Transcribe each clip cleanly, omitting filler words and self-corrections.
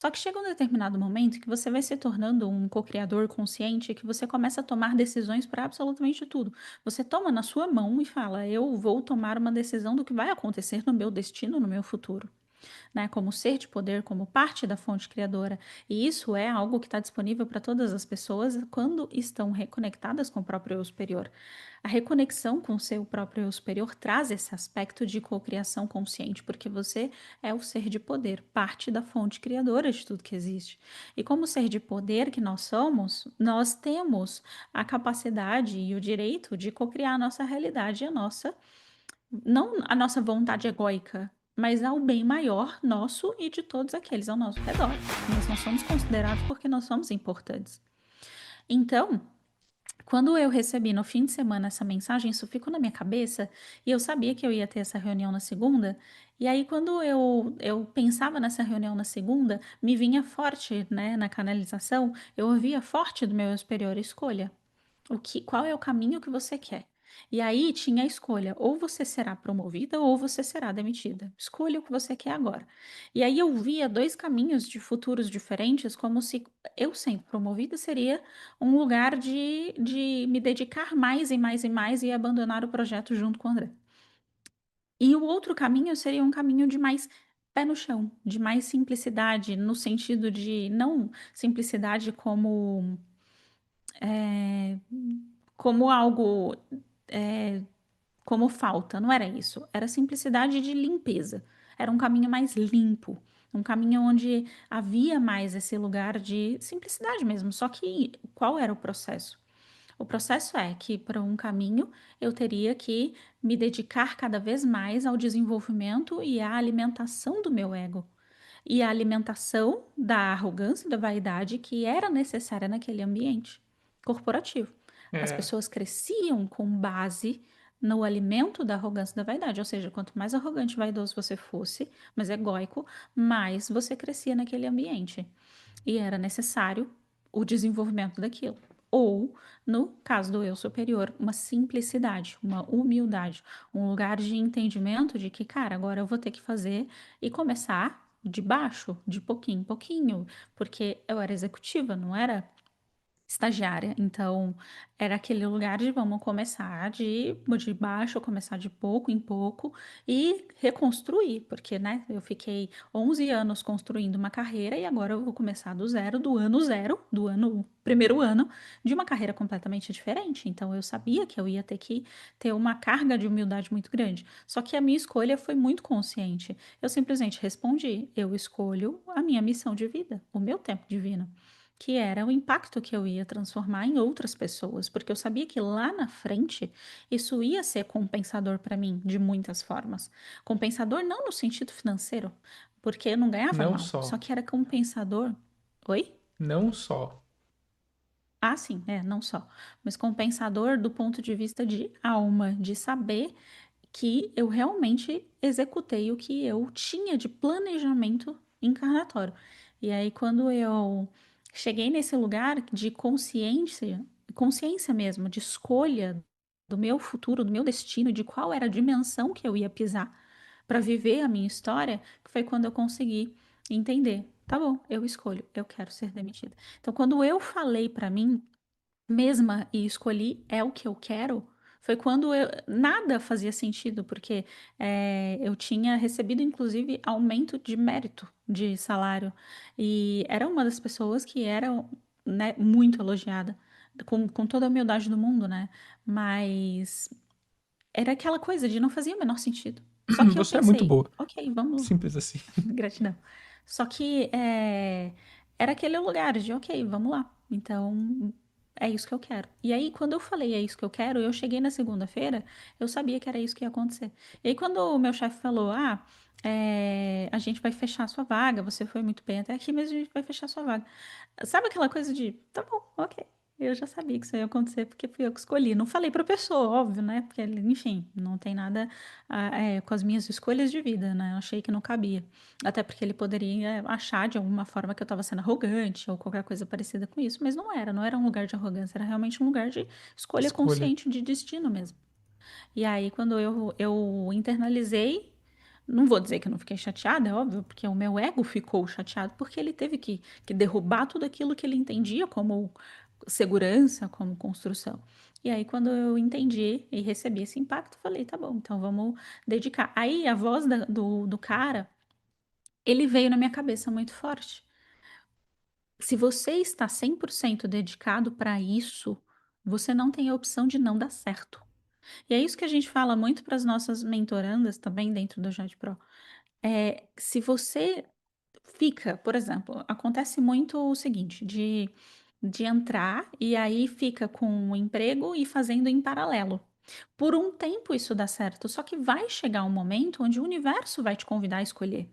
Só que chega um determinado momento que você vai se tornando um co-criador consciente, que você começa a tomar decisões para absolutamente tudo. Você toma na sua mão e fala: eu vou tomar uma decisão do que vai acontecer no meu destino, no meu futuro, né, como ser de poder, como parte da fonte criadora. E isso é algo que está disponível para todas as pessoas quando estão reconectadas com o próprio eu superior. A reconexão com o seu próprio eu superior traz esse aspecto de cocriação consciente, porque você é o ser de poder, parte da fonte criadora de tudo que existe. E como ser de poder que nós somos, nós temos a capacidade e o direito de cocriar a nossa realidade e a nossa não a nossa vontade egóica, mas ao bem maior nosso e de todos aqueles ao nosso redor. Nós não somos considerados porque nós somos importantes. Então, quando eu recebi no fim de semana essa mensagem, isso ficou na minha cabeça e eu sabia que eu ia ter essa reunião na segunda. E aí, quando eu pensava nessa reunião na segunda, me vinha forte, né, na canalização, eu ouvia forte do meu superior: escolha. Qual é o caminho que você quer? E aí tinha a escolha, ou você será promovida ou você será demitida. Escolha o que você quer agora. E aí eu via dois caminhos de futuros diferentes, como se eu sendo promovida seria um lugar de me dedicar mais e mais e mais e abandonar o projeto junto com o André. E o outro caminho seria um caminho de mais pé no chão, de mais simplicidade, no sentido de não simplicidade eh, como algo, eh, como falta, não era isso. Era simplicidade de limpeza. Era um caminho mais limpo, um caminho onde havia mais esse lugar de simplicidade mesmo. Só que qual era o processo? O processo é que, para um caminho, eu teria que me dedicar cada vez mais ao desenvolvimento e à alimentação do meu ego. E a alimentação da arrogância e da vaidade que era necessária naquele ambiente corporativo. As É, pessoas cresciam com base no alimento da arrogância e da vaidade, ou seja, quanto mais arrogante e vaidoso você fosse, mais egóico, mais você crescia naquele ambiente. E era necessário o desenvolvimento daquilo. Ou, no caso do eu superior, uma simplicidade, uma humildade, um lugar de entendimento de que, cara, agora eu vou ter que fazer e começar de baixo, de pouquinho em pouquinho, porque eu era executiva, não era estagiária, então era aquele lugar de vamos começar de baixo, começar de pouco em pouco e reconstruir, porque, né, eu fiquei 11 anos construindo uma carreira e agora eu vou começar do zero, do ano, primeiro ano, de uma carreira completamente diferente. Então eu sabia que eu ia ter que ter uma carga de humildade muito grande. Só que a minha escolha foi muito consciente. Eu simplesmente respondi: eu escolho a minha missão de vida, o meu tempo divino, que era o impacto que eu ia transformar em outras pessoas, porque eu sabia que lá na frente isso ia ser compensador para mim de muitas formas. Compensador não no sentido financeiro, porque eu não ganhava não mal, só só. que era compensador. Oi? Não só. Ah, sim, não só, mas compensador do ponto de vista de alma, de saber que eu realmente executei o que eu tinha de planejamento encarnatório. E aí, quando eu cheguei nesse lugar de consciência, consciência mesmo, de escolha do meu futuro, do meu destino, de qual era a dimensão que eu ia pisar para viver a minha história, que foi quando eu consegui entender. Tá bom, eu escolho, eu quero ser demitida. Então, quando eu falei para mim mesma e escolhi é o que eu quero, foi quando nada fazia sentido, porque eu tinha recebido, inclusive, aumento de mérito de salário. E era uma das pessoas que era, né, muito elogiada, com toda a humildade do mundo, né? Mas era aquela coisa de não fazia o menor sentido. Só que eu Você é muito pensei, boa. ok, vamos. Simples assim. Gratidão. Só que era aquele lugar de, ok, vamos lá. Então, é isso que eu quero. E aí, quando eu falei é isso que eu quero, eu cheguei na segunda-feira, eu sabia que era isso que ia acontecer. E aí, quando o meu chefe falou, a gente vai fechar a sua vaga, você foi muito bem até aqui, mas a gente vai fechar a sua vaga. Sabe aquela coisa de, tá bom, ok. Eu já sabia que isso ia acontecer porque fui eu que escolhi. Não falei pra pessoa, óbvio, né? Porque, enfim, não tem nada com as minhas escolhas de vida, né? Eu achei que não cabia. Até porque ele poderia achar de alguma forma que eu estava sendo arrogante ou qualquer coisa parecida com isso, mas não era um lugar de arrogância, era realmente um lugar de escolha Escolha. consciente de destino mesmo. E aí, quando eu internalizei não vou dizer que eu não fiquei chateada, é óbvio, porque o meu ego ficou chateado, porque ele teve que derrubar tudo aquilo que ele entendia como segurança, como construção. E aí, quando eu entendi e recebi esse impacto, falei, tá bom, então vamos dedicar. Aí, a voz do cara, ele veio na minha cabeça muito forte. Se você está 100% dedicado para isso, você não tem a opção de não dar certo. E é isso que a gente fala muito para as nossas mentorandas também dentro do Jade Pro. Se você fica, por exemplo, acontece muito o seguinte, de entrar e aí fica com o emprego e fazendo em paralelo. Por um tempo isso dá certo, só que vai chegar um momento onde o universo vai te convidar a escolher.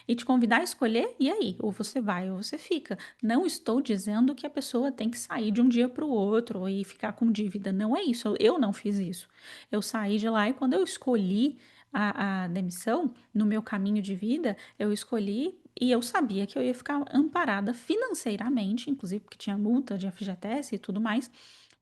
E te convidar a escolher, e aí? Ou você vai ou você fica. Não estou dizendo que a pessoa tem que sair de um dia para o outro e ficar com dívida. Não é isso. Eu não fiz isso. Eu saí de lá e quando eu escolhi a demissão, no meu caminho de vida, eu escolhi e eu sabia que eu ia ficar amparada financeiramente, inclusive porque tinha multa de FGTS e tudo mais,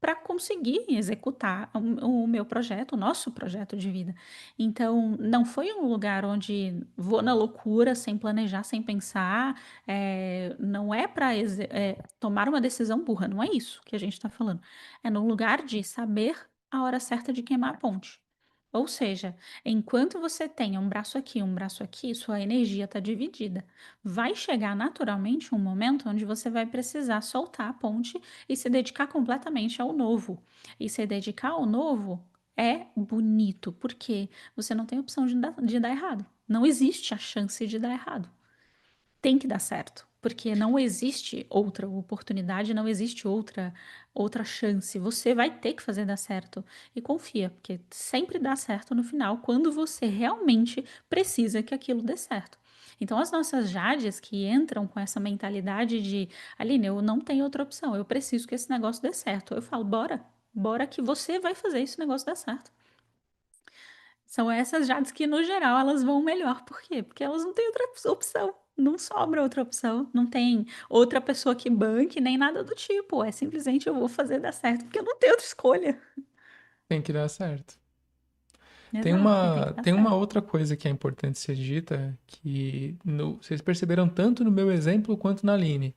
para conseguir executar o meu projeto, o nosso projeto de vida. Então, não foi um lugar onde vou na loucura, sem planejar, sem pensar. Não é para tomar uma decisão burra, não é isso que a gente está falando. É num lugar de saber a hora certa de queimar a ponte. Ou seja, enquanto você tem um braço aqui, sua energia está dividida. Vai chegar naturalmente um momento onde você vai precisar soltar a ponte e se dedicar completamente ao novo. E se dedicar ao novo é bonito, porque você não tem opção de dar errado. Não existe a chance de dar errado. Tem que dar certo, porque não existe outra oportunidade, não existe outra chance. Você vai ter que fazer dar certo e confia, porque sempre dá certo no final quando você realmente precisa que aquilo dê certo. Então, as nossas Jades que entram com essa mentalidade de Aline, eu não tenho outra opção, eu preciso que esse negócio dê certo. Eu falo, bora, bora que você vai fazer esse negócio dar certo. São essas Jades que, no geral, elas vão melhor. Por quê? Porque elas não têm outra opção. Não sobra outra opção. Não tem outra pessoa que banque, nem nada do tipo. É simplesmente eu vou fazer dar certo, porque eu não tenho outra escolha. Tem que dar certo. Tem Exato, e tem uma, que dar tem uma certo. outra coisa que é importante ser dita, que vocês perceberam tanto no meu exemplo quanto na Aline.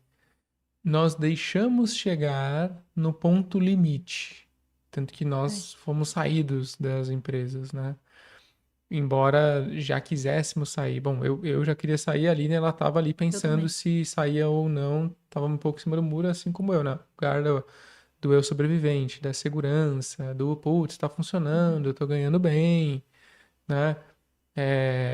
Nós deixamos chegar no ponto limite. Tanto que É, nós fomos saídos das empresas, né? Embora já quiséssemos sair. Bom, eu já queria sair, a Aline, ela estava ali eu pensando também. se saía ou não, estava um pouco em cima do muro, assim como eu, né? Lugar do eu sobrevivente, da segurança, do putz, tá funcionando, Uhum. eu tô ganhando bem, né?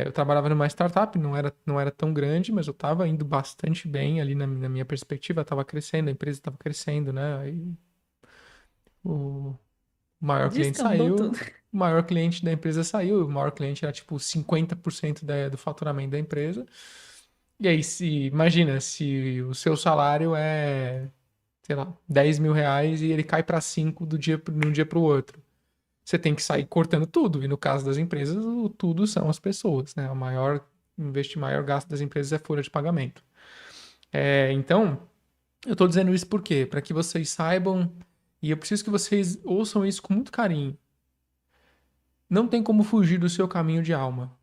Eu trabalhava numa startup, não era tão grande, mas eu estava indo bastante bem ali na minha perspectiva, estava crescendo, a empresa estava crescendo, né? Aí o maior cliente Descambou saiu, tudo. o maior cliente da empresa saiu, o maior cliente era tipo 50% do faturamento da empresa. E aí, imagina, se o seu salário é, sei lá, R$ 10.000 e ele cai para 5 de um dia para o outro. Você tem que sair cortando tudo. E no caso das empresas, o tudo são as pessoas, né? O maior gasto das empresas é folha de pagamento. Então, eu estou dizendo isso por quê? Para que vocês saibam, e eu preciso que vocês ouçam isso com muito carinho. Não tem como fugir do seu caminho de alma.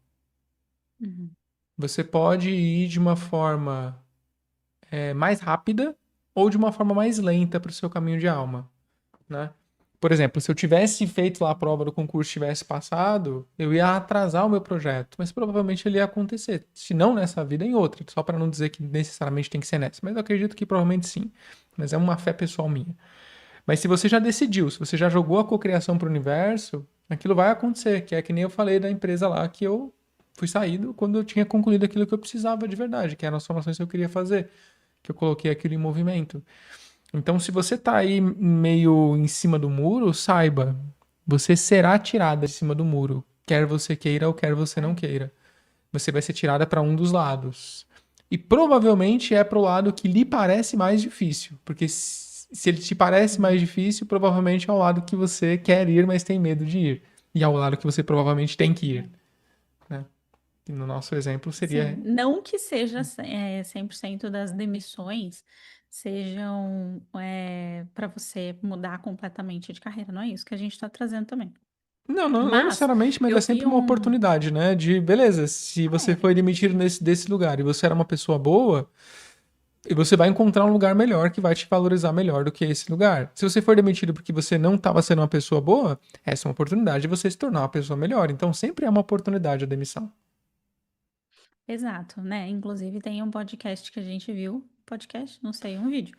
Uhum. Você pode ir de uma forma mais rápida ou de uma forma mais lenta para o seu caminho de alma, né? Por exemplo, se eu tivesse feito lá a prova do concurso, tivesse passado, eu ia atrasar o meu projeto, mas provavelmente ele ia acontecer. Se não nessa vida, em outra. Só para não dizer que necessariamente tem que ser nessa, mas eu acredito que provavelmente sim. Mas é uma fé pessoal minha. Mas se você já decidiu, se você já jogou a cocriação para o universo, aquilo vai acontecer, que é que nem eu falei da empresa lá que eu fui saído quando eu tinha concluído aquilo que eu precisava de verdade, que eram as formações que eu queria fazer, que eu coloquei aquilo em movimento. Então, se você tá aí meio em cima do muro, saiba, você será tirada de cima do muro, quer você queira ou quer você não É. queira. Você vai ser tirada para um dos lados. E provavelmente é para o lado que lhe parece mais difícil, porque se ele te parece mais Uhum. difícil, provavelmente é o lado que você quer ir, mas tem medo de ir. E é o lado que você provavelmente tem que ir, né? E no nosso exemplo Sim, seria não que seja 100% das demissões sejam para você mudar completamente de carreira, não é isso que a gente está trazendo também. Não, não Mas necessariamente, mas eu é vi sempre uma um. oportunidade, né? De, beleza, se você É, foi demitido desse lugar e você era uma pessoa boa, e você vai encontrar um lugar melhor que vai te valorizar melhor do que esse lugar. Se você for demitido porque você não estava sendo uma pessoa boa, essa é uma oportunidade de você se tornar uma pessoa melhor. Então sempre é uma oportunidade a demissão. exato, né? Inclusive tem um podcast que a gente viu. Podcast? Não sei, um vídeo